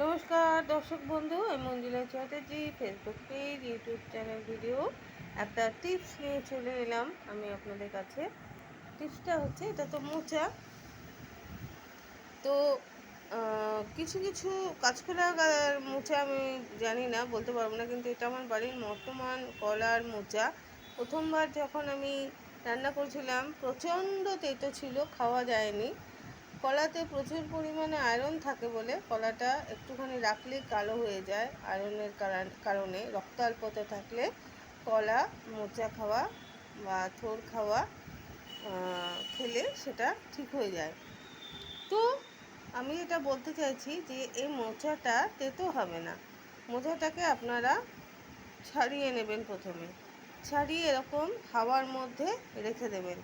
নমস্কার দর্শক বন্ধু, আমি Manjula Chatterjee. Facebook page, YouTube channel video একটা টিপস নিয়ে চলে এলাম আমি আপনাদের কাছে। টিপসটা হচ্ছে, এটা তো মোচা, তো কিছু কিছু কাঁচকলা মোচা আমি জানি না, বলতে পারবো না, কিন্তু এটা আমার বাড়ির বর্তমান কলার মোচা। প্রথমবার যখন আমি রান্না করেছিলাম প্রচণ্ড তেতো ছিল, খাওয়া যায়নি। কলাতে প্রচুর পরিমাণে আয়রন থাকে বলে কলাটা একটুখানি রাখলেই কালো হয়ে যায়। আয়রনের কারণে রক্তাল্পতা থাকলে কলা মোচা খাওয়া বা থোড় খাওয়া খেলে সেটা ঠিক হয়ে যায়। তো আমি এটা বলতে চাইছি যে এই মোচাটা তেতো হবে না। মোচাটাকে আপনারা ছাড়িয়ে নেবেন, প্রথমে ছাড়িয়ে এরকম হাওয়ার মধ্যে রেখে দেবেন,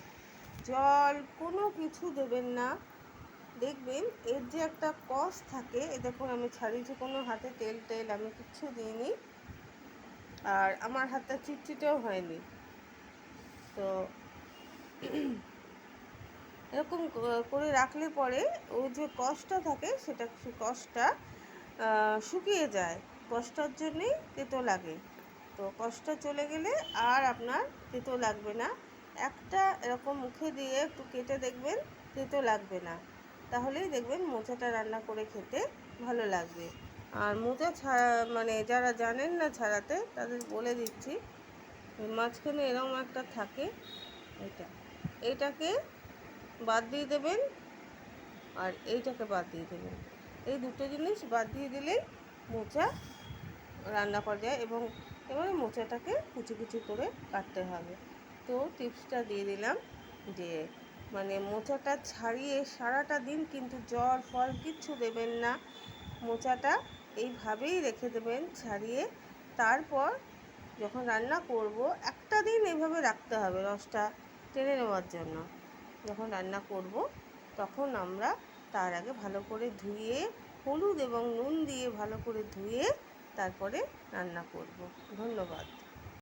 জল কোনো কিছু দেবেন না। দেখবেন এর যে একটা কষ থাকে, এ দেখুন আমি ছাড়িয়েছি, কোনো হাতে তেল আমি কিচ্ছু দিইনি, আর আমার হাতটা চিটচিটেও হয়নি। তো এরকম করে রাখলে পরে ও যে কষটা থাকে সেটা কষটা শুকিয়ে যায়। কষটার জন্যেই তেতো লাগে। তো কষটা চলে গেলে আর আপনার তেতো লাগবে না। একটা এরকম মুখে দিয়ে একটু কেটে দেখবেন, তেতো লাগবে না। তাহলেই দেখবেন মোচাটা রান্না করে খেতে ভালো লাগবে। আর মোচা মানে যারা জানেন না ছাড়াতে, তাদের বলে দিচ্ছি, মাঝখানে এরকম একটা থাকে, এইটাকে বাদ দিয়ে দেবেন, আর এইটাকে বাদ দিয়ে দেবেন। এই দুটো জিনিস বাদ দিয়ে দিলেই মোচা রান্না করা যায়। এবং এবারে মোচাটাকে কুচি কুচি করে কাটতে হবে। তো টিপসটা দিয়ে দিলাম যে মানে মোচাটা ছাড়িয়ে সারাটা দিন কিন্তু জল ফল কিচ্ছু দেবেন না। মোচাটা এইভাবেই রেখে দেবেন ছাড়িয়ে। তারপর যখন রান্না করব, একটা দিন এভাবে রাখতে হবে রসটা টেনে নেওয়ার জন্য। যখন রান্না করব তখন আমরা তার আগে ভালো করে ধুয়ে, হলুদ এবং নুন দিয়ে ভালো করে ধুয়ে তারপরে রান্না করব। ধন্যবাদ।